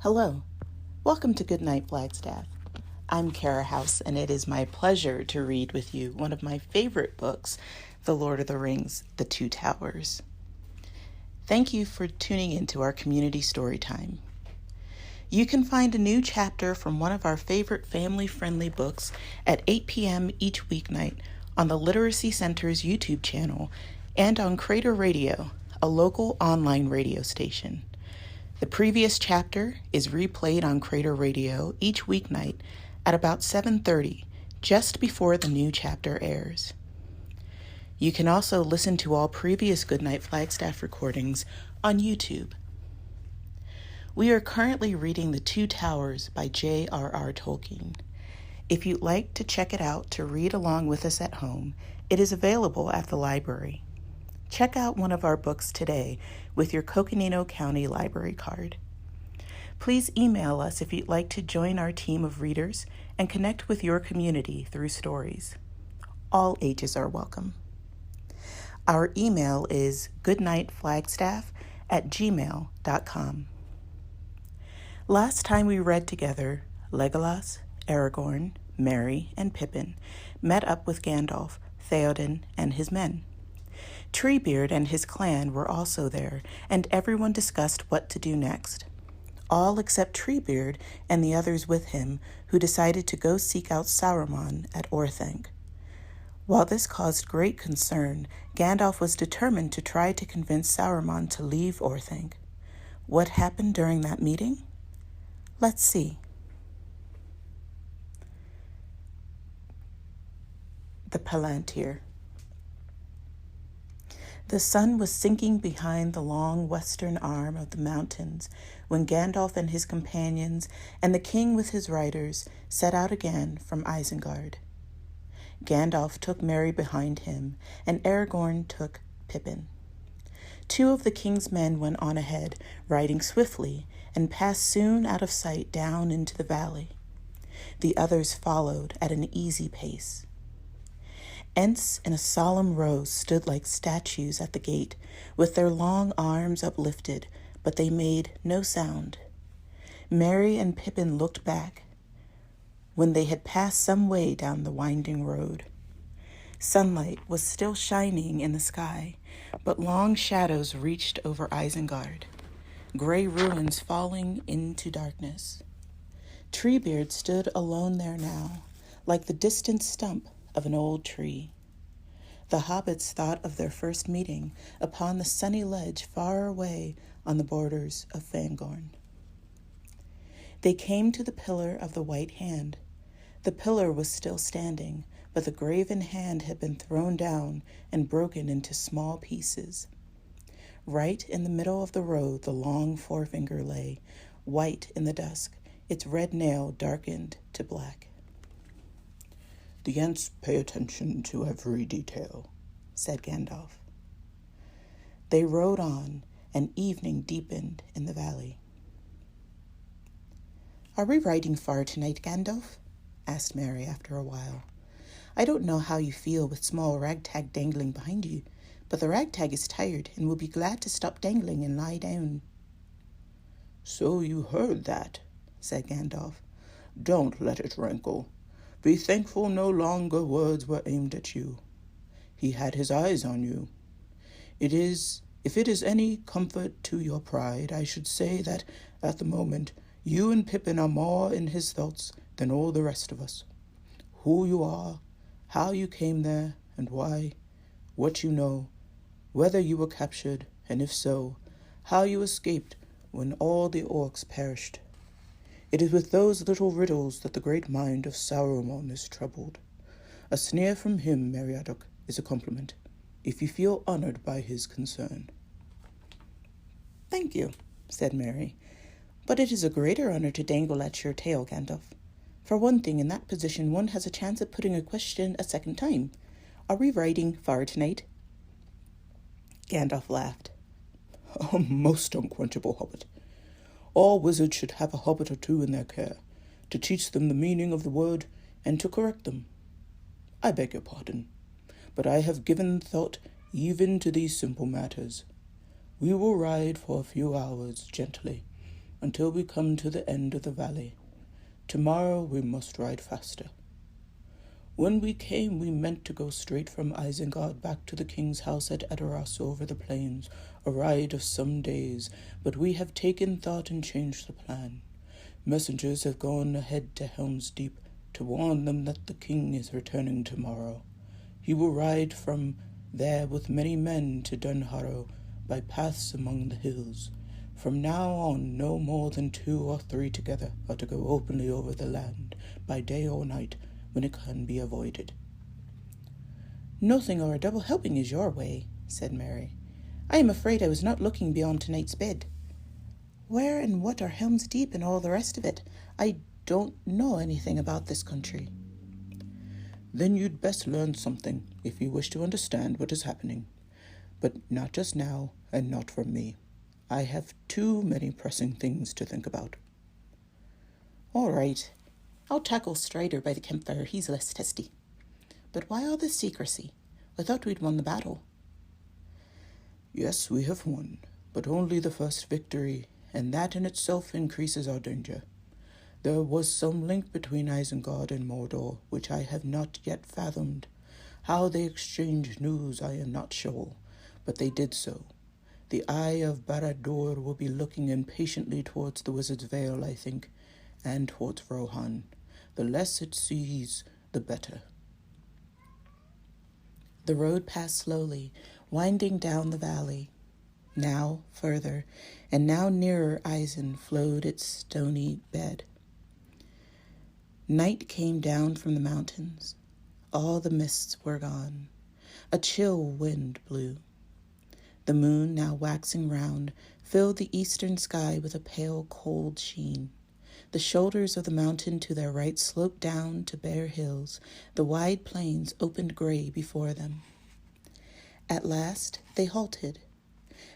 Hello, welcome to Goodnight Flagstaff. I'm Kara House, and it is my pleasure to read with you one of my favorite books, The Lord of the Rings, The Two Towers. Thank you for tuning into our community story time. You can find a new chapter from one of our favorite family-friendly books at 8 p.m. each weeknight on the Literacy Center's YouTube channel and on Crater Radio, a local online radio station. The previous chapter is replayed on Crater Radio each weeknight at about 7:30, just before the new chapter airs. You can also listen to all previous Goodnight Flagstaff recordings on YouTube. We are currently reading The Two Towers by J.R.R. Tolkien. If you'd like to check it out to read along with us at home, it is available at the library. Check out one of our books today with your Coconino County Library card. Please email us if you'd like to join our team of readers and connect with your community through stories. All ages are welcome. Our email is goodnightflagstaff@gmail.com. Last time we read together, Legolas, Aragorn, Merry, and Pippin met up with Gandalf, Theoden, and his men. Treebeard and his clan were also there, and everyone discussed what to do next. All except Treebeard and the others with him, who decided to go seek out Saruman at Orthanc. While this caused great concern, Gandalf was determined to try to convince Saruman to leave Orthanc. What happened during that meeting? Let's see. The Palantir. The sun was sinking behind the long western arm of the mountains when Gandalf and his companions and the king with his riders set out again from Isengard. Gandalf took Merry behind him, and Aragorn took Pippin. Two of the king's men went on ahead, riding swiftly, and passed soon out of sight down into the valley. The others followed at an easy pace. Ents in a solemn row stood like statues at the gate, with their long arms uplifted, but they made no sound. Merry and Pippin looked back when they had passed some way down the winding road. Sunlight was still shining in the sky, but long shadows reached over Isengard, gray ruins falling into darkness. Treebeard stood alone there now, like the distant stump of an old tree. The hobbits thought of their first meeting upon the sunny ledge far away on the borders of Fangorn. They came to the pillar of the White Hand. The pillar was still standing, but the graven hand had been thrown down and broken into small pieces. Right in the middle of the road the long forefinger lay, white in the dusk, its red nail darkened to black. "The Ents pay attention to every detail," said Gandalf. They rode on, and evening deepened in the valley. "Are we riding far tonight, Gandalf?" asked Merry after a while. "I don't know how you feel with small Ragtag dangling behind you, but the Ragtag is tired and will be glad to stop dangling and lie down." "So you heard that," said Gandalf. "Don't let it rankle. Be thankful no longer words were aimed at you. He had his eyes on you. If it is any comfort to your pride, I should say that, at the moment, you and Pippin are more in his thoughts than all the rest of us. Who you are, how you came there, and why, what you know, whether you were captured, and if so, how you escaped when all the orcs perished. It is with those little riddles that the great mind of Saruman is troubled. A sneer from him, Meriadoc, is a compliment, if you feel honored by his concern." "Thank you," said Merry, "but it is a greater honor to dangle at your tail, Gandalf. For one thing, in that position one has a chance of putting a question a second time. Are we riding far tonight?" Gandalf laughed. "A most unquenchable hobbit. All wizards should have a hobbit or two in their care, to teach them the meaning of the word and to correct them. I beg your pardon, but I have given thought even to these simple matters. We will ride for a few hours gently, until we come to the end of the valley. Tomorrow we must ride faster. When we came, we meant to go straight from Isengard back to the king's house at Edoras over the plains, a ride of some days, but we have taken thought and changed the plan. Messengers have gone ahead to Helm's Deep to warn them that the king is returning tomorrow. He will ride from there with many men to Dunharrow by paths among the hills. From now on, no more than 2 or 3 together are to go openly over the land, by day or night, when it can be avoided. Nothing or a double helping is your way, said Mary. I am afraid I was not looking beyond tonight's bed. Where and what are Helm's Deep and all the rest of it? I don't know anything about this country. Then you'd best learn something if you wish to understand what is happening. But not just now, and not from me. I have too many pressing things to think about. All right. I'll tackle Strider by the campfire. He's less testy. But why all this secrecy? I thought we'd won the battle. Yes, we have won, but only the first victory, and that in itself increases our danger. There was some link between Isengard and Mordor, which I have not yet fathomed. How they exchanged news I am not sure, but they did so. The eye of Barad-dûr will be looking impatiently towards the Wizard's Vale, I think, and towards Rohan. The less it sees, the better. The road passed slowly, winding down the valley. Now further, and now nearer Isen flowed its stony bed. Night came down from the mountains. All the mists were gone. A chill wind blew. The moon, now waxing round, filled the eastern sky with a pale, cold sheen. The shoulders of the mountain to their right sloped down to bare hills. The wide plains opened gray before them. At last they halted.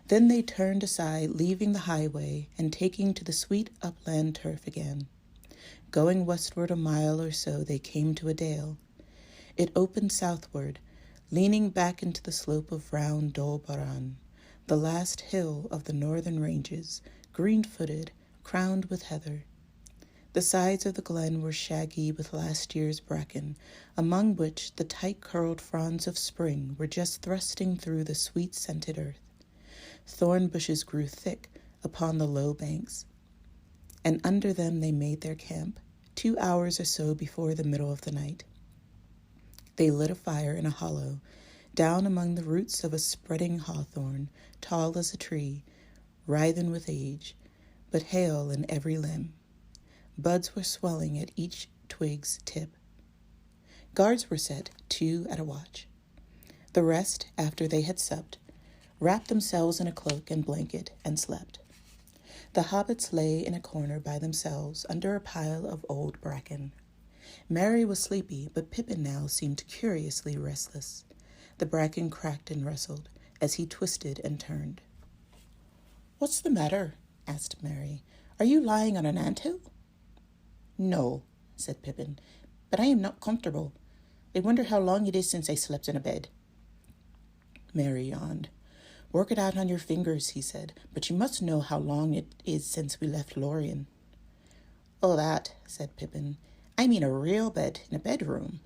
Then they turned aside, leaving the highway and taking to the sweet upland turf again. Going westward a mile or so, they came to a dale. It opened southward, leaning back into the slope of round Dol Baran, the last hill of the northern ranges, green-footed, crowned with heather. The sides of the glen were shaggy with last year's bracken, among which the tight-curled fronds of spring were just thrusting through the sweet-scented earth. Thorn bushes grew thick upon the low banks, and under them they made their camp, 2 hours or so before the middle of the night. They lit a fire in a hollow, down among the roots of a spreading hawthorn, tall as a tree, writhen with age, but hale in every limb. Buds were swelling at each twig's tip. Guards were set, 2 at a watch. The rest, after they had supped, wrapped themselves in a cloak and blanket and slept. The hobbits lay in a corner by themselves under a pile of old bracken. Merry was sleepy, but Pippin now seemed curiously restless. The bracken cracked and rustled as he twisted and turned. "What's the matter?" asked Merry. "Are you lying on an anthill?" "No," said Pippin, "but I am not comfortable. I wonder how long it is since I slept in a bed." Merry yawned. "Work it out on your fingers," he said, "but you must know how long it is since we left Lorien." "Oh, that," said Pippin. "I mean a real bed in a bedroom."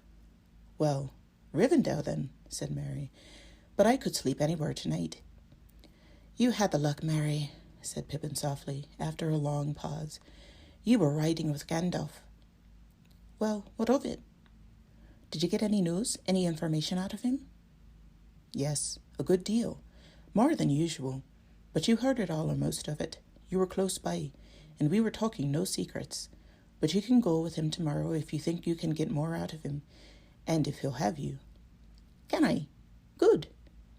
"Well, Rivendell, then," said Merry. "But I could sleep anywhere tonight." "You had the luck, Merry," said Pippin softly, after a long pause. "You were riding with Gandalf." "Well, what of it? Did you get any news, any information out of him?" "Yes, a good deal. More than usual. But you heard it all or most of it. You were close by, and we were talking no secrets. But you can go with him tomorrow if you think you can get more out of him, and if he'll have you." "Can I? Good.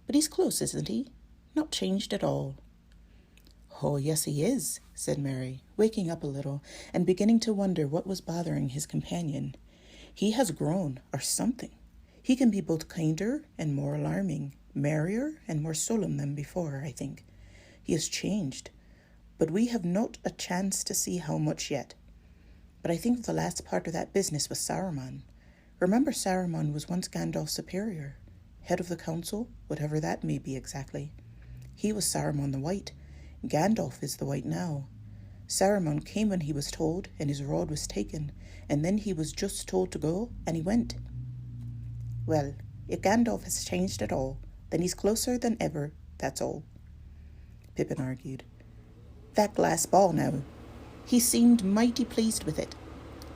But he's close, isn't he? Not changed at all." "Oh, yes, he is," said Merry, waking up a little and beginning to wonder what was bothering his companion. "He has grown, or something. He can be both kinder and more alarming, merrier and more solemn than before, I think. He has changed, but we have not a chance to see how much yet. But I think the last part of that business was Saruman. Remember, Saruman was once Gandalf's superior, head of the council, whatever that may be exactly. He was Saruman the White. Gandalf is the White now. Saruman came when he was told, and his rod was taken, and then he was just told to go, and he went. Well, if Gandalf has changed at all, then he's closer than ever, that's all, Pippin argued. That glass ball now. He seemed mighty pleased with it.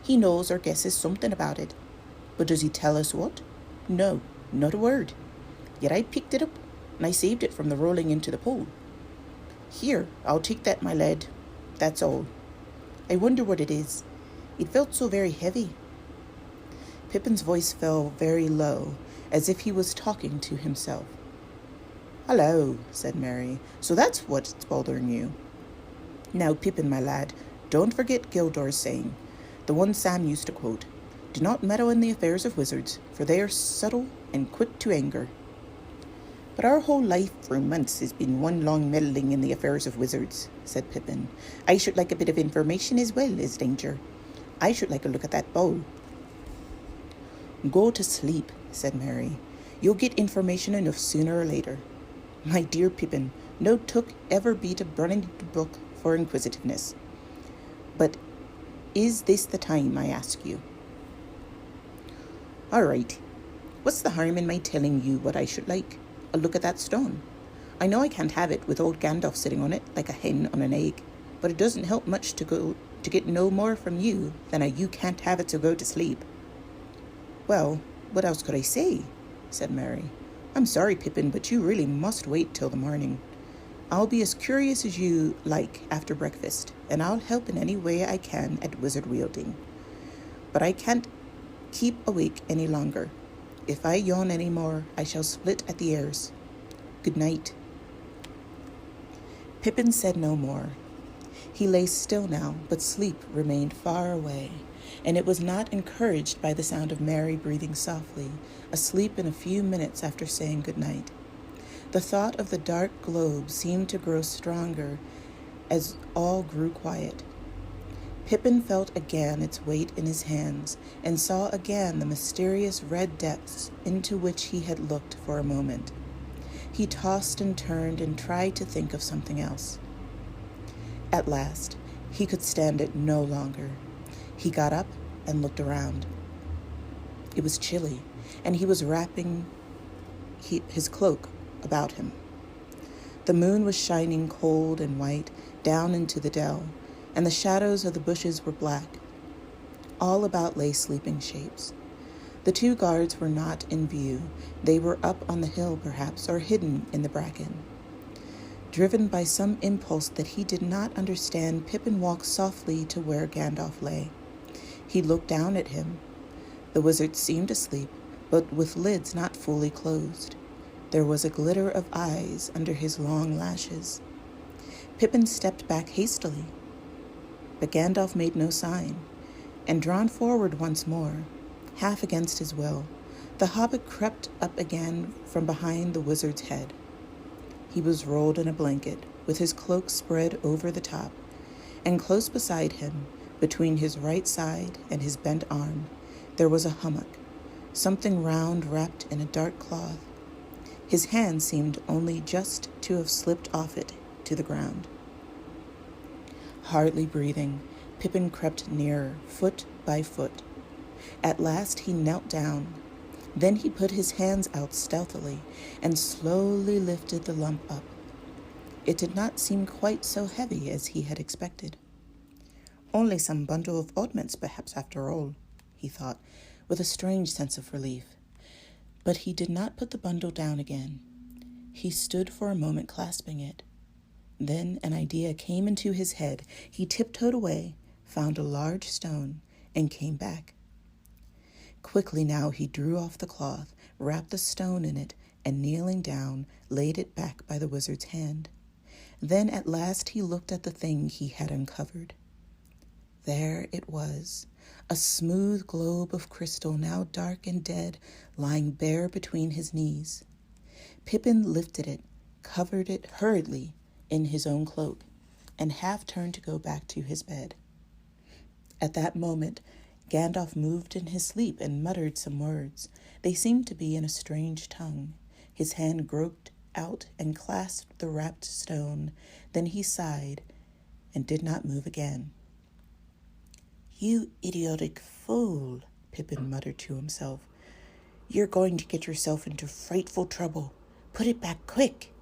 He knows or guesses something about it. But does he tell us what? No, not a word. Yet I picked it up, and I saved it from the rolling into the pool. Here, I'll take that, my lad. That's all. I wonder what it is. It felt so very heavy. Pippin's voice fell very low, as if he was talking to himself. Hello, said Merry. So that's what's bothering you. Now, Pippin, my lad, don't forget Gildor's saying, the one Sam used to quote, do not meddle in the affairs of wizards, for they are subtle and quick to anger. But our whole life for months has been one long meddling in the affairs of wizards, said Pippin. I should like a bit of information as well as danger. I should like a look at that bowl. Go to sleep, said Merry. You'll get information enough sooner or later. My dear Pippin, no took ever beat a burning book for inquisitiveness. But is this the time, I ask you? All right. What's the harm in my telling you what I should like? A look at that stone. I know I can't have it with old Gandalf sitting on it like a hen on an egg, but it doesn't help much to get no more from you than a you can't have it to go to sleep. Well, what else could I say? Said Merry. I'm sorry, Pippin, but you really must wait till the morning. I'll be as curious as you like after breakfast, and I'll help in any way I can at wizard wielding. But I can't keep awake any longer. If I yawn any more, I shall split at the ears. Good night. Pippin said no more. He lay still now, but sleep remained far away, and it was not encouraged by the sound of Merry breathing softly, asleep in a few minutes after saying good night. The thought of the dark globe seemed to grow stronger as all grew quiet. Pippin felt again its weight in his hands, and saw again the mysterious red depths into which he had looked for a moment. He tossed and turned and tried to think of something else. At last, he could stand it no longer. He got up and looked around. It was chilly, and he was wrapping his cloak about him. The moon was shining cold and white down into the dell, and the shadows of the bushes were black. All about lay sleeping shapes. The two guards were not in view. They were up on the hill, perhaps, or hidden in the bracken. Driven by some impulse that he did not understand, Pippin walked softly to where Gandalf lay. He looked down at him. The wizard seemed asleep, but with lids not fully closed. There was a glitter of eyes under his long lashes. Pippin stepped back hastily, but Gandalf made no sign, and drawn forward once more, half against his will, the hobbit crept up again from behind the wizard's head. He was rolled in a blanket, with his cloak spread over the top, and close beside him, between his right side and his bent arm, there was a hummock, something round wrapped in a dark cloth. His hand seemed only just to have slipped off it to the ground. Hardly breathing, Pippin crept nearer, foot by foot. At last he knelt down. Then he put his hands out stealthily and slowly lifted the lump up. It did not seem quite so heavy as he had expected. Only some bundle of oddments, perhaps, after all, he thought, with a strange sense of relief. But he did not put the bundle down again. He stood for a moment clasping it. Then an idea came into his head. He tiptoed away, found a large stone, and came back. Quickly now he drew off the cloth, wrapped the stone in it, and kneeling down, laid it back by the wizard's hand. Then at last he looked at the thing he had uncovered. There it was, a smooth globe of crystal, now dark and dead, lying bare between his knees. Pippin lifted it, covered it hurriedly in his own cloak, and half turned to go back to his bed. At that moment, Gandalf moved in his sleep and muttered some words. They seemed to be in a strange tongue. His hand groped out and clasped the wrapped stone. Then he sighed, and did not move again. "You idiotic fool," Pippin muttered to himself. "You're going to get yourself into frightful trouble. Put it back quick."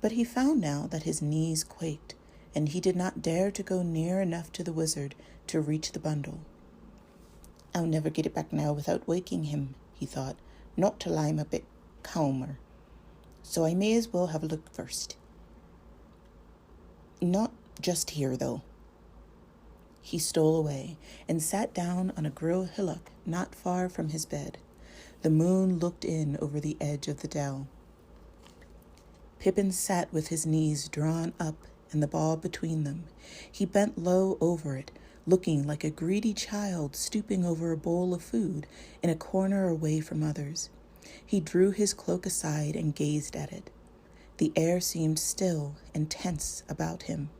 But he found now that his knees quaked, and he did not dare to go near enough to the wizard to reach the bundle. "I'll never get it back now without waking him," he thought, "not till I'm a bit calmer. So I may as well have a look first. Not just here, though." He stole away and sat down on a grill hillock not far from his bed. The moon looked in over the edge of the dell. Pippin sat with his knees drawn up and the ball between them. He bent low over it, looking like a greedy child stooping over a bowl of food in a corner away from others. He drew his cloak aside and gazed at it. The air seemed still and tense about him.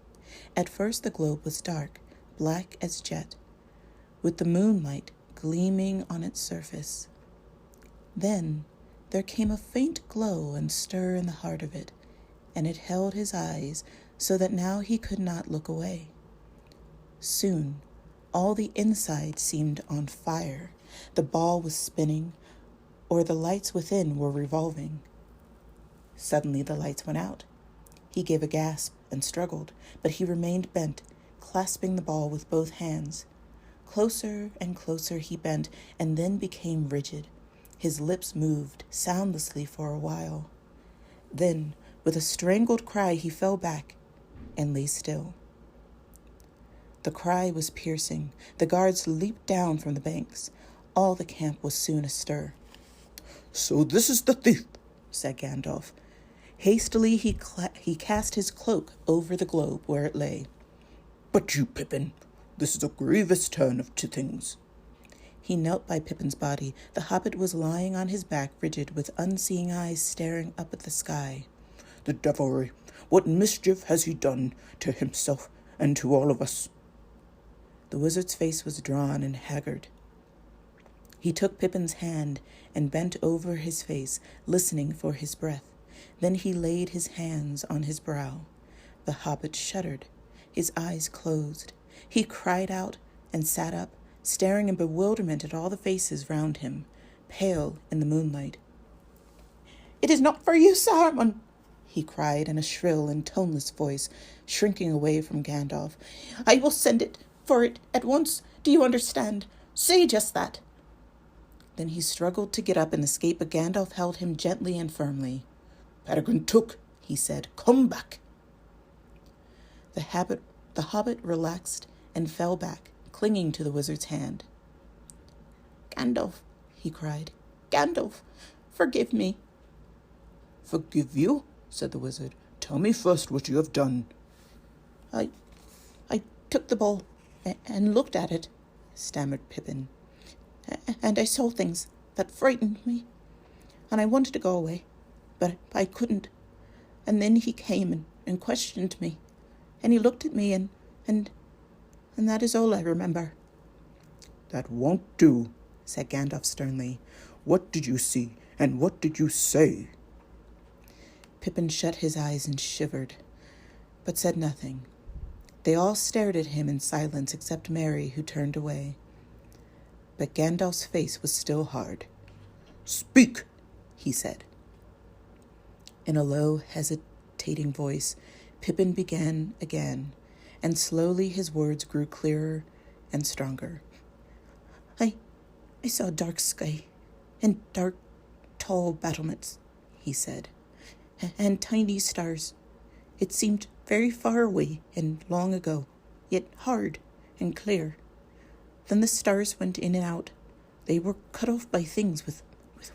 At first the globe was dark, black as jet, with the moonlight gleaming on its surface. Then there came a faint glow and stir in the heart of it, and it held his eyes so that now he could not look away. Soon all the inside seemed on fire. The ball was spinning, or the lights within were revolving. Suddenly the lights went out. He gave a gasp and struggled, but he remained bent, clasping the ball with both hands. Closer and closer he bent, and then became rigid. His lips moved soundlessly for a while. Then, with a strangled cry, he fell back and lay still. The cry was piercing. The guards leaped down from the banks. All the camp was soon astir. "So this is the thief," said Gandalf. Hastily he cast his cloak over the globe where it lay. "But you, Pippin, this is a grievous turn to things." He knelt by Pippin's body. The hobbit was lying on his back, rigid, with unseeing eyes staring up at the sky. "The devilry! What mischief has he done to himself and to all of us?" The wizard's face was drawn and haggard. He took Pippin's hand and bent over his face, listening for his breath. Then he laid his hands on his brow. The hobbit shuddered. His eyes closed. He cried out and sat up, staring in bewilderment at all the faces round him, pale in the moonlight. "It is not for you, Saruman," he cried in a shrill and toneless voice, shrinking away from Gandalf. "I will send it for it at once. Do you understand? Say just that." Then he struggled to get up and escape, but Gandalf held him gently and firmly. "Peregrine Took," he said, "come back." The hobbit relaxed and fell back, clinging to the wizard's hand. "Gandalf," he cried. "Gandalf, forgive me." "Forgive you?" said the wizard. "Tell me first what you have done." I took the bowl and looked at it," stammered Pippin. "And I saw things that frightened me, and I wanted to go away, but I couldn't. And then he came and questioned me, and he looked at me, and that is all I remember." "That won't do," said Gandalf sternly. "What did you see, and what did you say?" Pippin shut his eyes and shivered, but said nothing. They all stared at him in silence except Merry, who turned away. But Gandalf's face was still hard. "Speak," he said. In a low, hesitating voice, Pippin began again, and slowly his words grew clearer and stronger. I saw a dark sky, and dark, tall battlements," he said, "and tiny stars. It seemed very far away and long ago, yet hard and clear. Then the stars went in and out. They were cut off by things with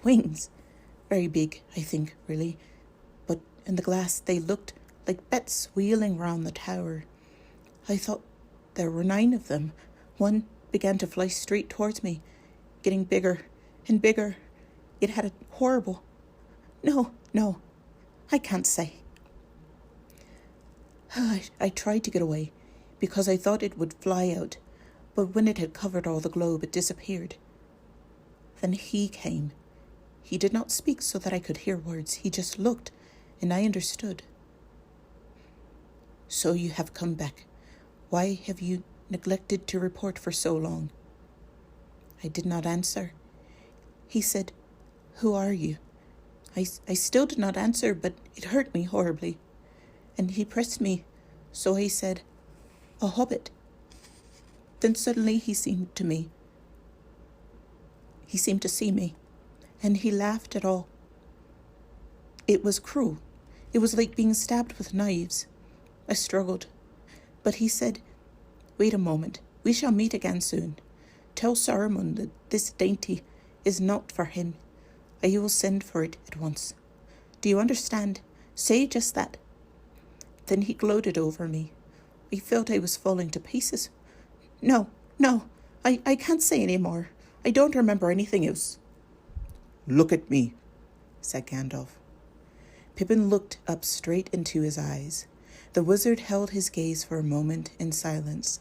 wings. Very big, I think, really. But in the glass they looked like bats wheeling round the tower. I thought there were 9 of them. One began to fly straight towards me, getting bigger and bigger. It had a horrible... No, I can't say. I tried to get away, because I thought it would fly out, but when it had covered all the globe, it disappeared. Then he came. He did not speak so that I could hear words. He just looked, and I understood. So you have come back Why have you neglected to report for so long?" I did not answer. He said, "Who are you?" I still did not answer, but it hurt me horribly. And he pressed me, so I said, "A hobbit." Then suddenly he seemed to see me, and he laughed at all. It was cruel. It was like being stabbed with knives. I struggled, but he said, "Wait a moment. We shall meet again soon. Tell Saruman that this dainty is not for him. I will send for it at once. Do you understand? Say just that." Then he gloated over me. I felt I was falling to pieces. No, I can't say any more. I don't remember anything else." "Look at me," said Gandalf. Pippin looked up straight into his eyes. The wizard held his gaze for a moment in silence.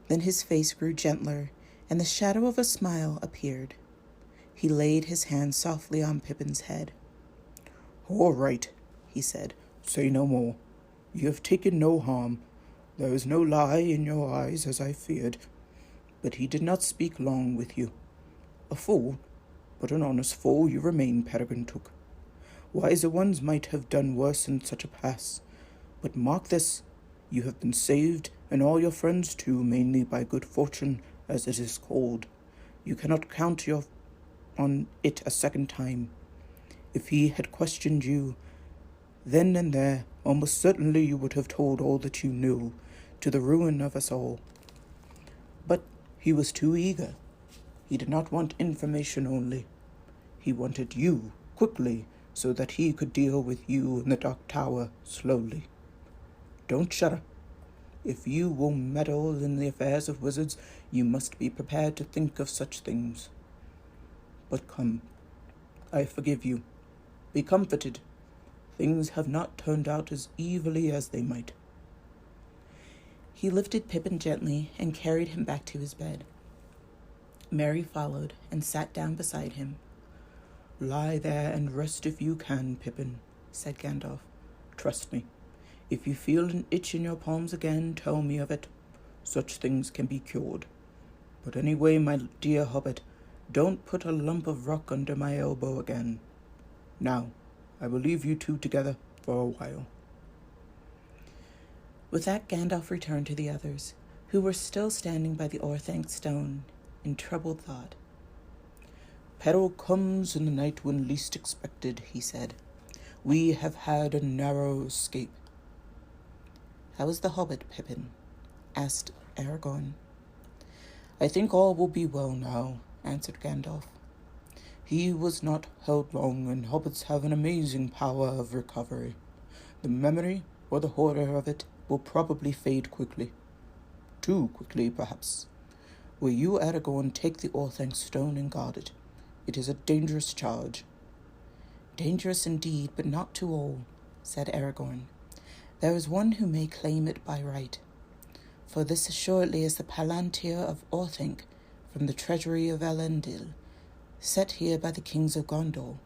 Then his face grew gentler, and the shadow of a smile appeared. He laid his hand softly on Pippin's head. "All right," he said. "Say no more. You have taken no harm. There is no lie in your eyes, as I feared. But he did not speak long with you. A fool, but an honest fool you remain, Peregrine Took. Wiser ones might have done worse in such a pass. But mark this, you have been saved, and all your friends too, mainly by good fortune, as it is called. You cannot count on it a second time. If he had questioned you, then and there, almost certainly you would have told all that you knew, to the ruin of us all. But he was too eager. He did not want information only. He wanted you, quickly, so that he could deal with you in the Dark Tower slowly. Don't shudder. If you will meddle in the affairs of wizards, you must be prepared to think of such things. But come, I forgive you. Be comforted. Things have not turned out as evilly as they might." He lifted Pippin gently and carried him back to his bed. Merry followed and sat down beside him. "Lie there and rest if you can, Pippin," said Gandalf. "Trust me. If you feel an itch in your palms again, tell me of it. Such things can be cured. But anyway, my dear hobbit, don't put a lump of rock under my elbow again. Now, I will leave you two together for a while." With that, Gandalf returned to the others, who were still standing by the Orthanc stone, in troubled thought. "Peril comes in the night when least expected," he said. "We have had a narrow escape." "How is the hobbit, Pippin?" asked Aragorn. "I think all will be well now," answered Gandalf. "He was not held long, and hobbits have an amazing power of recovery. The memory, or the horror of it, will probably fade quickly. Too quickly, perhaps. Will you, Aragorn, take the Orthanc stone and guard it? It is a dangerous charge." "Dangerous indeed, but not to all," said Aragorn. "There is one who may claim it by right. For this assuredly is the Palantir of Orthanc from the treasury of Elendil, set here by the kings of Gondor.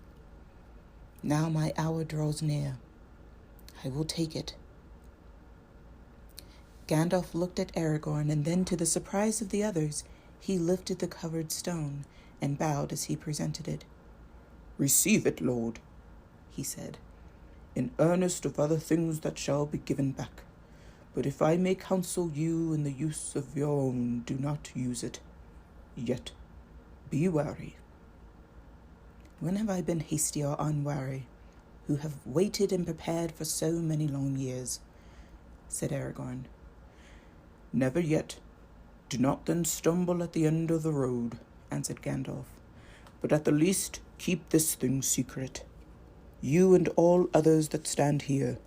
Now my hour draws near. I will take it." Gandalf looked at Aragorn, and then, to the surprise of the others, he lifted the covered stone and bowed as he presented it. "Receive it, Lord," he said, "in earnest of other things that shall be given back. But if I may counsel you in the use of your own, do not use it. Yet be wary." "When have I been hasty or unwary, who have waited and prepared for so many long years?" said Aragorn. "Never yet. Do not then stumble at the end of the road," answered Gandalf. "But at the least keep this thing secret. You and all others that stand here.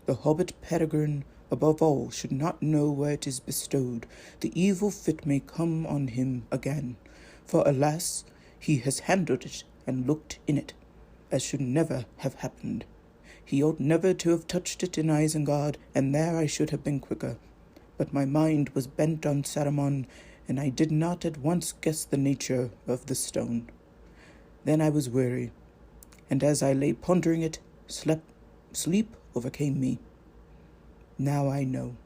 The hobbit Peregrine, above all, should not know where it is bestowed. The evil fit may come on him again. For alas, he has handled it and looked in it, as should never have happened. He ought never to have touched it in Isengard, and there I should have been quicker. But my mind was bent on Saruman, and I did not at once guess the nature of the stone. Then I was weary, and as I lay pondering it, sleep overcame me. Now I know."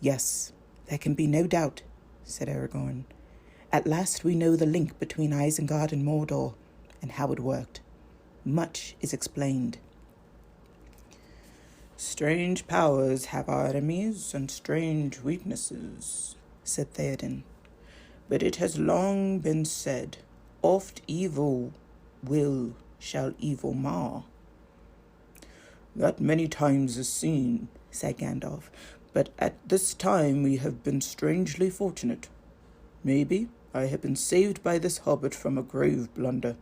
Yes, there can be no doubt, said Aragorn. At last we know the link between Isengard and Mordor, and how it worked. Much is explained. Strange powers have our enemies and strange weaknesses, said Theoden. But it has long been said, oft evil shall evil mar. That many times is seen, said Gandalf, but at this time we have been strangely fortunate. Maybe I have been saved by this hobbit from a grave blunder.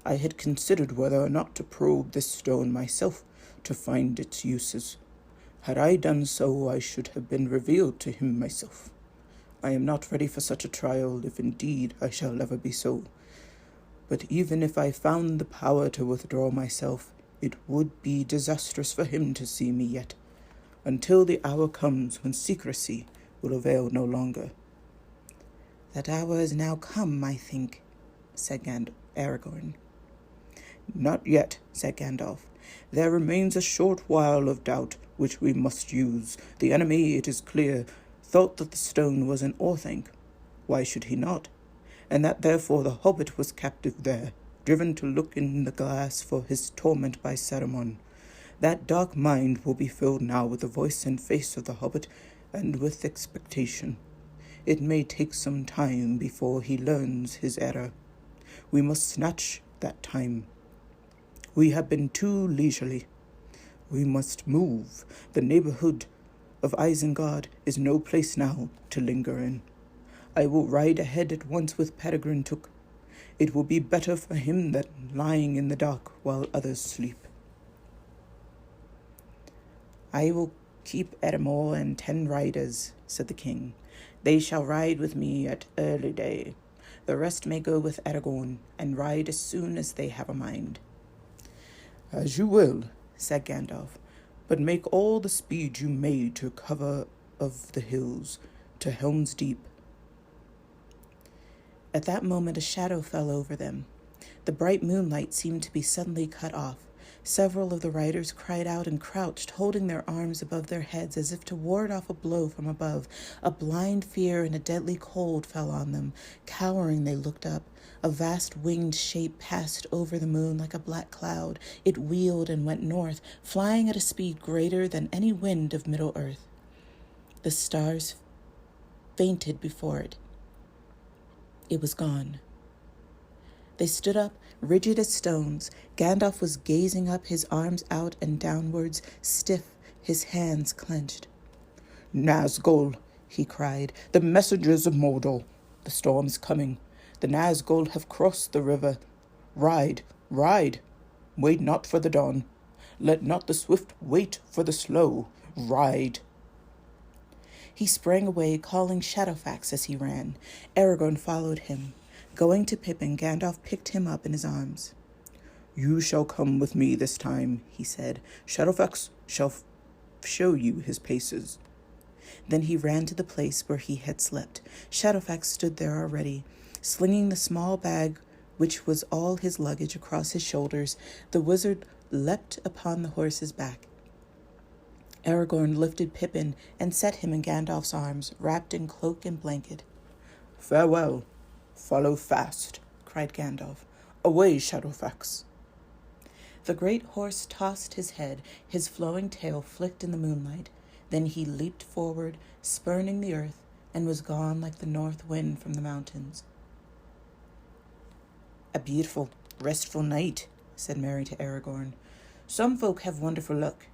I had considered whether or not to probe this stone myself to find its uses. Had I done so, I should have been revealed to him myself. I am not ready for such a trial, if indeed I shall ever be so. But even if I found the power to withdraw myself, it would be disastrous for him to see me yet, until the hour comes when secrecy will avail no longer. That hour is now come, I think, said Aragorn. Not yet, said Gandalf. There remains a short while of doubt, which we must use. The enemy, it is clear, thought that the stone was an Orthanc. Why should he not? And that therefore the hobbit was captive there, driven to look in the glass for his torment by Saruman. That dark mind will be filled now with the voice and face of the hobbit, and with expectation. It may take some time before he learns his error. We must snatch that time. We have been too leisurely. We must move. The neighborhood of Isengard is no place now to linger in. I will ride ahead at once with Peregrine Took. It will be better for him than lying in the dark while others sleep. I will keep Edamore and 10 riders, said the king. They shall ride with me at early day. The rest may go with Aragorn, and ride as soon as they have a mind. As you will, said Gandalf, but make all the speed you may to cover of the hills, to Helm's Deep. At that moment a shadow fell over them. The bright moonlight seemed to be suddenly cut off. Several of the riders cried out and crouched, holding their arms above their heads as if to ward off a blow from above. A blind fear and a deadly cold fell on them. Cowering, they looked up. A vast winged shape passed over the moon like a black cloud. It wheeled and went north, flying at a speed greater than any wind of Middle-earth. The stars fainted before it. It was gone. They stood up, rigid as stones. Gandalf was gazing up, his arms out and downwards, stiff, his hands clenched. Nazgul, he cried, the messengers of Mordor. The storm is coming. The Nazgul have crossed the river. Ride, ride. Wait not for the dawn. Let not the swift wait for the slow. Ride. He sprang away, calling Shadowfax as he ran. Aragorn followed him. Going to Pippin, Gandalf picked him up in his arms. You shall come with me this time, he said. Shadowfax shall show you his paces. Then he ran to the place where he had slept. Shadowfax stood there already, slinging the small bag which was all his luggage across his shoulders. The wizard leapt upon the horse's back. Aragorn lifted Pippin and set him in Gandalf's arms, wrapped in cloak and blanket. Farewell. Follow fast, cried Gandalf. Away, Shadowfax. The great horse tossed his head, his flowing tail flicked in the moonlight. Then he leaped forward, spurning the earth, and was gone like the north wind from the mountains. A beautiful, restful night, said Merry to Aragorn. Some folk have wonderful luck.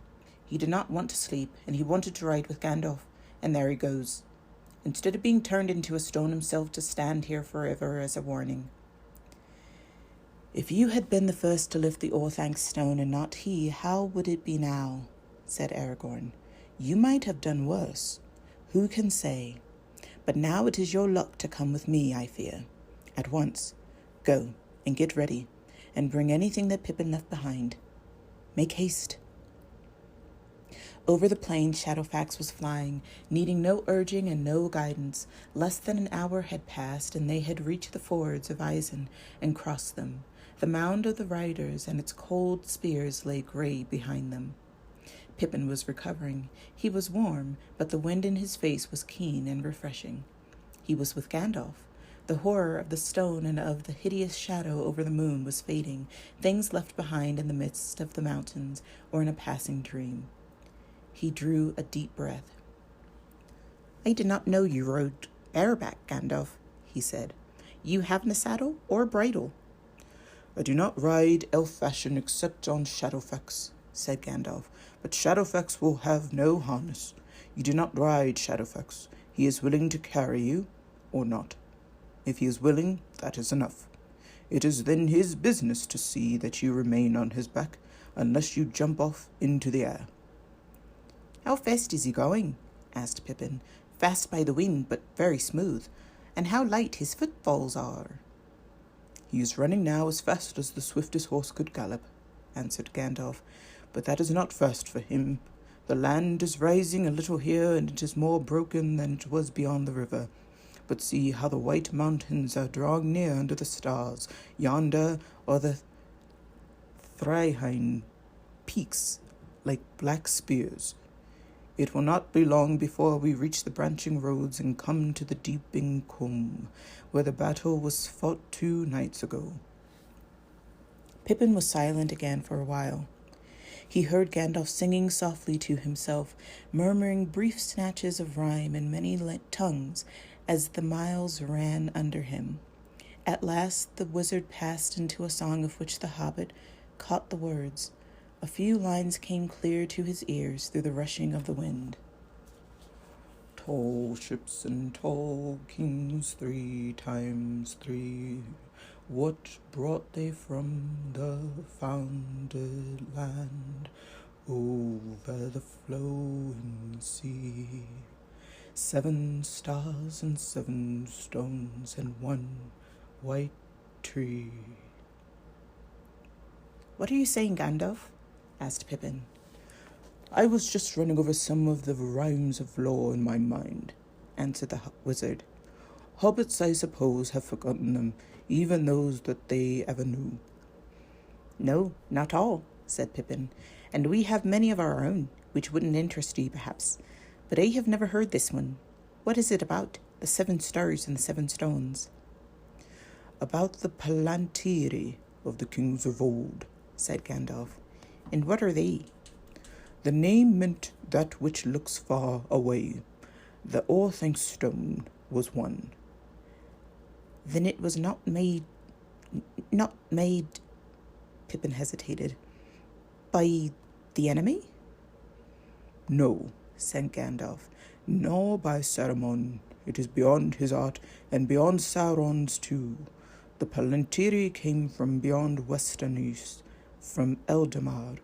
He did not want to sleep, and he wanted to ride with Gandalf, and there he goes. Instead of being turned into a stone himself to stand here forever as a warning. If you had been the first to lift the Orthanc stone and not he, how would it be now? Said Aragorn. You might have done worse. Who can say? But now it is your luck to come with me, I fear. At once. Go, and get ready, and bring anything that Pippin left behind. Make haste. Over the plain, Shadowfax was flying, needing no urging and no guidance. Less than an hour had passed, and they had reached the fords of Isen and crossed them. The mound of the riders and its cold spears lay gray behind them. Pippin was recovering. He was warm, but the wind in his face was keen and refreshing. He was with Gandalf. The horror of the stone and of the hideous shadow over the moon was fading, things left behind in the midst of the mountains or in a passing dream. He drew a deep breath. "I did not know you rode bareback, Gandalf," he said. "You haven't a saddle or a bridle." "I do not ride elf fashion except on Shadowfax," said Gandalf, "but Shadowfax will have no harness. You do not ride Shadowfax. He is willing to carry you, or not. If he is willing, that is enough. It is then his business to see that you remain on his back, unless you jump off into the air." "How fast is he going?" asked Pippin. "Fast by the wind, but very smooth. And how light his footfalls are." "He is running now as fast as the swiftest horse could gallop," answered Gandalf, "but that is not fast for him. The land is rising a little here, and it is more broken than it was beyond the river. But see how the white mountains are drawing near under the stars. Yonder are the Thryheim peaks, like black spears. It will not be long before we reach the branching roads and come to the Deeping Combe, where the battle was fought 2 nights ago." Pippin was silent again for a while. He heard Gandalf singing softly to himself, murmuring brief snatches of rhyme in many tongues as the miles ran under him. At last the wizard passed into a song of which the hobbit caught the words. A few lines came clear to his ears through the rushing of the wind. "Tall ships and tall kings 3 times 3. What brought they from the founded land? Over the flowing sea. 7 stars and 7 stones and 1 white tree." "What are you saying, Gandalf?" asked Pippin. "I was just running over some of the rhymes of lore in my mind," answered the wizard. "Hobbits, I suppose, have forgotten them, even those that they ever knew." "No, not all," said Pippin, "and we have many of our own, which wouldn't interest you, perhaps. But I have never heard this one. What is it about, the 7 stars and the 7 stones?" "About the Palantiri of the kings of old," said Gandalf. "And what are they?" "The name meant that which looks far away. The Orthanc stone was one." "Then it was not made, Pippin hesitated, by the enemy?" "No," said Gandalf, "nor by Saruman. It is beyond his art, and beyond Sauron's too. The Palantiri came from beyond Western East, from Eldamar.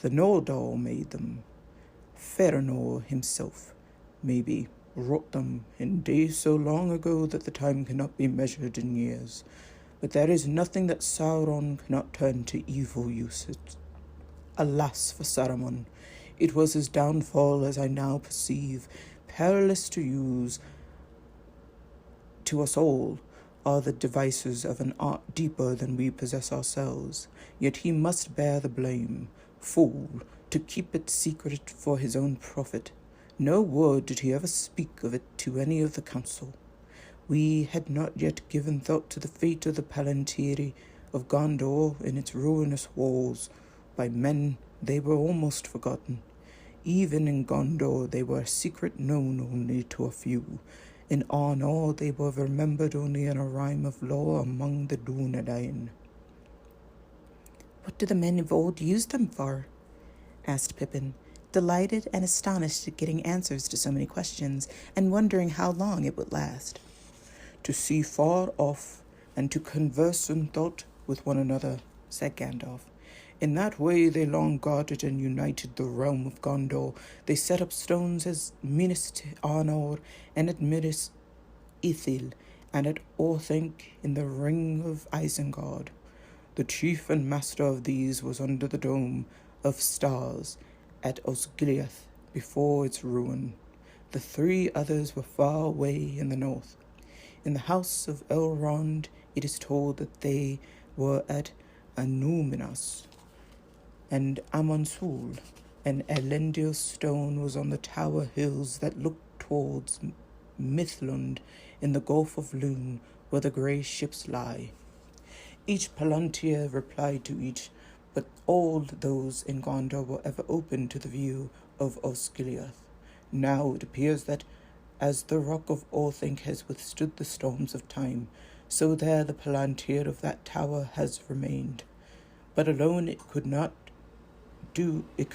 The Noldor made them. Feanor himself, maybe, wrought them in days so long ago that the time cannot be measured in years. But there is nothing that Sauron cannot turn to evil usage. Alas for Saruman! It was his downfall, as I now perceive. Perilous to use. To us all are the devices of an art deeper than we possess ourselves. Yet he must bear the blame. Fool, to keep it secret for his own profit. No word did he ever speak of it to any of the council. We had not yet given thought to the fate of the Palantiri of Gondor in its ruinous walls. By men they were almost forgotten. Even in Gondor they were a secret known only to a few. In Arnor they were remembered only in a rhyme of lore among the Dúnedain." "What do the men of old use them for?" asked Pippin, delighted and astonished at getting answers to so many questions, and wondering how long it would last. "To see far off, and to converse in thought with one another," said Gandalf. "In that way they long guarded and united the realm of Gondor. They set up stones as Minas Arnor, and at Minas Ithil, and at Orthanc in the Ring of Isengard. The chief and master of these was under the dome of stars at Osgiliath before its ruin. The 3 others were far away in the north. In the house of Elrond it is told that they were at Anúminas and Amonsul, An Elendil stone was on the tower hills that looked towards Mithlund in the Gulf of Lune, where the grey ships lie. Each Palantir replied to each, but all those in Gondor were ever open to the view of Osgiliath. Now it appears that, as the rock of Orthanc has withstood the storms of time, so there the Palantir of that tower has remained. But alone it could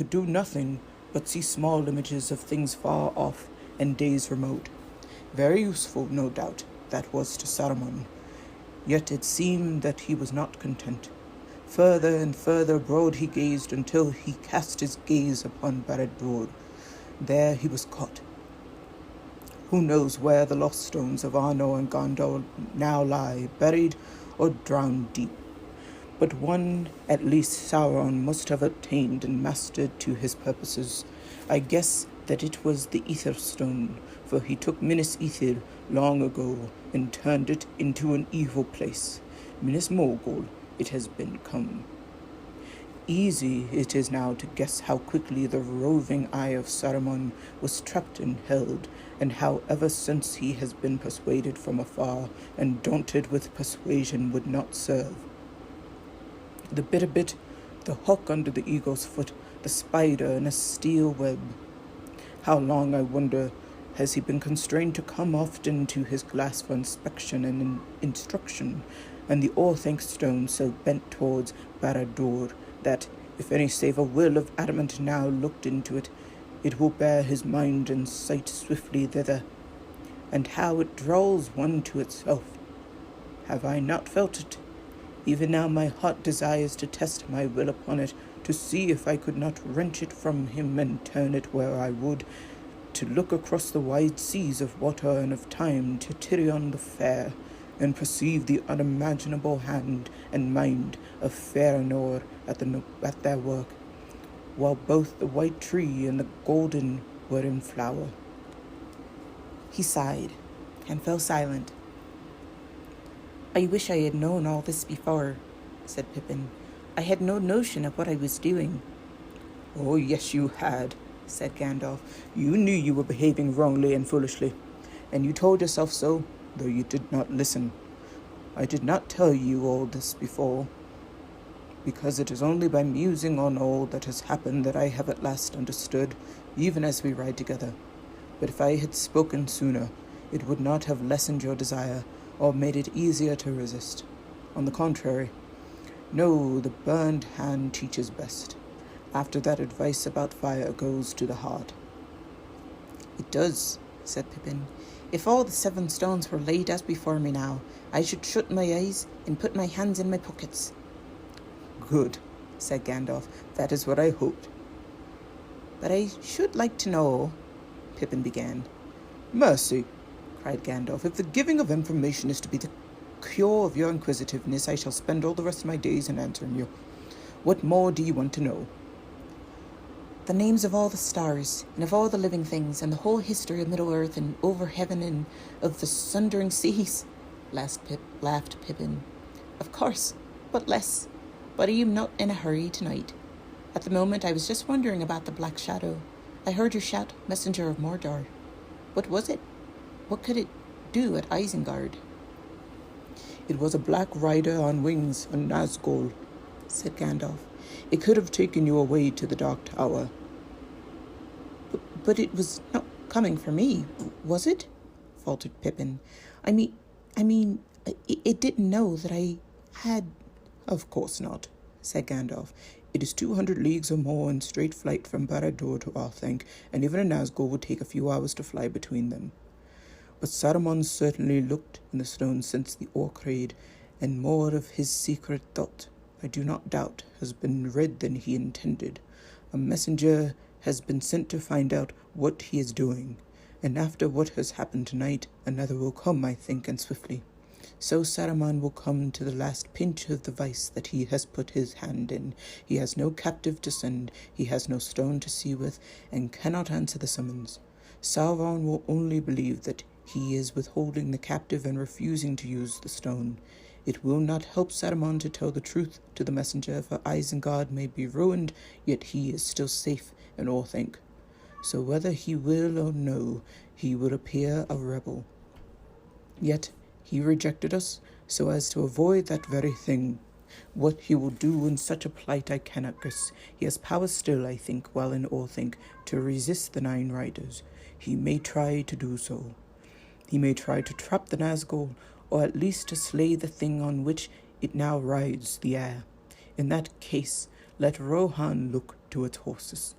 do nothing but see small images of things far off and days remote. Very useful, no doubt, that was to Saruman. Yet it seemed that he was not content. Further and further abroad he gazed until he cast his gaze upon Barad-dûr. There he was caught. Who knows where the lost stones of Arnor and Gondor now lie, buried or drowned deep? But one, at least, Sauron must have obtained and mastered to his purposes. I guess that it was the Ether Stone, for he took Minas Ithil long ago and turned it into an evil place. Minas Morgul it has become. Easy it is now to guess how quickly the roving eye of Saruman was trapped and held, and how ever since he has been persuaded from afar, and daunted with persuasion would not serve. The bitter bit, the hook under the eagle's foot, the spider in a steel web. How long, I wonder, has he been constrained to come often to his glass for inspection and instruction, and the Orthanc stone so bent towards Barad-dûr that, if any save a will of adamant now looked into it, it will bear his mind and sight swiftly thither. And how it draws one to itself! Have I not felt it? Even now my heart desires to test my will upon it, to see if I could not wrench it from him and turn it where I would, to look across the wide seas of water and of time to Tirion the fair, and perceive the unimaginable hand and mind of Feanor at their work, while both the white tree and the golden were in flower. He sighed and fell silent. I wish I had known all this before, said Pippin. I had no notion of what I was doing. Oh, yes, you had, said Gandalf. You knew you were behaving wrongly and foolishly, and you told yourself so, though you did not listen. I did not tell you all this before, because it is only by musing on all that has happened that I have at last understood, even as we ride together. But if I had spoken sooner, it would not have lessened your desire, or made it easier to resist. On the contrary, no, the burned hand teaches best. After that, advice about fire goes to the heart. It does, said Pippin. If all the 7 stones were laid out before me now, I should shut my eyes and put my hands in my pockets. Good, said Gandalf. That is what I hoped. But I should like to know, Pippin began. Mercy, cried Gandalf. If the giving of information is to be the cure of your inquisitiveness, I shall spend all the rest of my days in answering you. What more do you want to know? The names of all the stars, and of all the living things, and the whole history of Middle-earth, and over heaven, and of the sundering seas, laughed Pippin. Of course, but less. But I am not in a hurry tonight. At the moment I was just wondering about the Black Shadow. I heard you shout, Messenger of Mordor. What was it? What could it do at Isengard? It was a black rider on wings, a Nazgul, said Gandalf. It could have taken you away to the Dark Tower. But it was not coming for me, was it? Faltered Pippin. I mean, it didn't know that I had... Of course not, said Gandalf. It is 200 leagues or more in straight flight from Barad-dûr to Orthanc, and even a Nazgul would take a few hours to fly between them. But Saruman certainly looked in the stone since the Orc raid, and more of his secret thought, I do not doubt, has been read than he intended. A messenger has been sent to find out what he is doing, and after what has happened tonight, another will come, I think, and swiftly. So Saruman will come to the last pinch of the vice that he has put his hand in. He has no captive to send, he has no stone to see with, and cannot answer the summons. Sauron will only believe that he is withholding the captive and refusing to use the stone. It will not help Saruman to tell the truth to the messenger, for Isengard may be ruined, yet he is still safe in Orthanc. So whether he will or no, he will appear a rebel. Yet he rejected us, so as to avoid that very thing. What he will do in such a plight I cannot guess. He has power still, I think, while in Orthanc, to resist the Nine Riders. He may try to do so. He may try to trap the Nazgul, or at least to slay the thing on which it now rides the air. In that case, let Rohan look to its horses.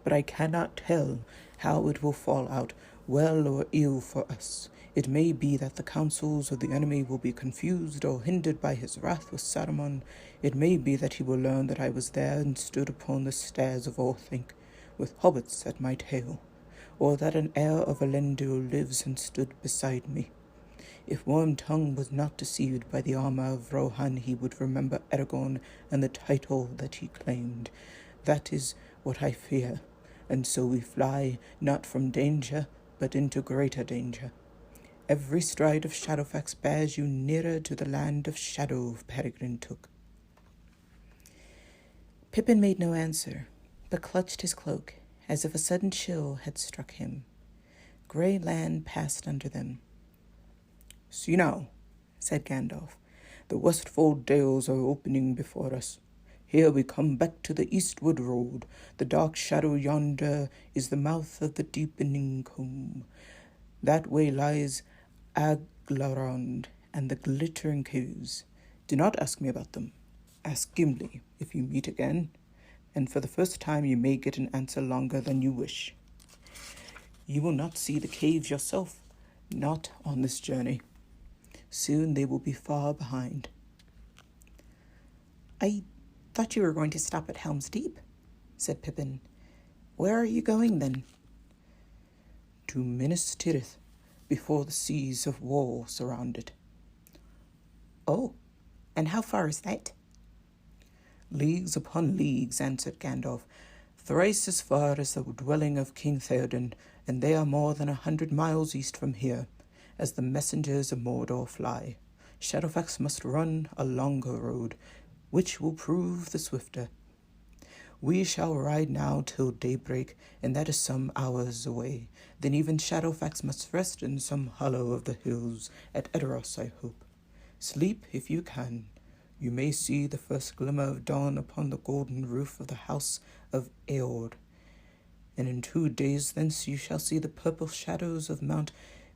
But I cannot tell how it will fall out, well or ill for us. It may be that the counsels of the enemy will be confused or hindered by his wrath with Saruman. It may be that he will learn that I was there and stood upon the stairs of Orthanc, with hobbits at my tail, or that an heir of Elendil lives and stood beside me. If Wormtongue was not deceived by the armor of Rohan, he would remember Aragorn and the title that he claimed. That is what I fear, and so we fly, not from danger, but into greater danger. Every stride of Shadowfax bears you nearer to the land of shadow, Peregrine Took. Pippin made no answer, but clutched his cloak, as if a sudden chill had struck him. Grey land passed under them. "See now," said Gandalf, "the Westfold dales are opening before us. Here we come back to the eastward road. The dark shadow yonder is the mouth of the deepening combe. That way lies Aglarond and the glittering caves. Do not ask me about them. Ask Gimli if you meet again, and for the first time you may get an answer longer than you wish. You will not see the caves yourself, not on this journey. Soon they will be far behind." "I thought you were going to stop at Helm's Deep," said Pippin. "Where are you going, then?" "To Minas Tirith, before the seas of war surround it." "Oh, and how far is that?" "Leagues upon leagues," answered Gandalf. "Thrice as far as the dwelling of King Theoden, and they are more than 100 miles east from here, as the messengers of Mordor fly. Shadowfax must run a longer road, which will prove the swifter. We shall ride now till daybreak, and that is some hours away. Then even Shadowfax must rest in some hollow of the hills, at Edoras, I hope. Sleep if you can. You may see the first glimmer of dawn upon the golden roof of the house of Eord, and in 2 days thence you shall see the purple shadows of Mount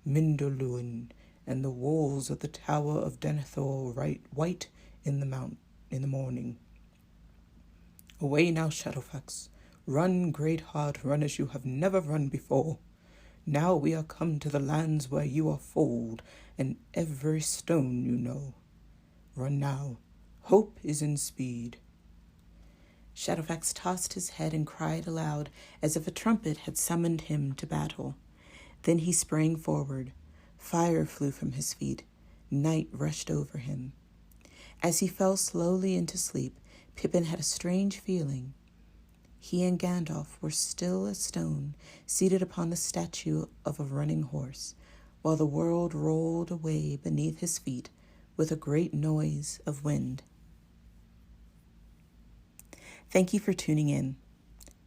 Mindoluin, and the walls of the Tower of Denethor white in the morning. Away now, Shadowfax. Run, great heart, run as you have never run before. Now we are come to the lands where you are foaled, and every stone you know. Run now. Hope is in speed." Shadowfax tossed his head and cried aloud, as if a trumpet had summoned him to battle. Then he sprang forward. Fire flew from his feet. Night rushed over him. As he fell slowly into sleep, Pippin had a strange feeling. He and Gandalf were still as stone, seated upon the statue of a running horse, while the world rolled away beneath his feet with a great noise of wind. Thank you for tuning in.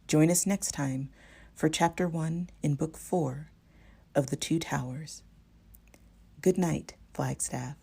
Join us next time for Chapter 1 in Book 4 of The Two Towers. Good night, Flagstaff.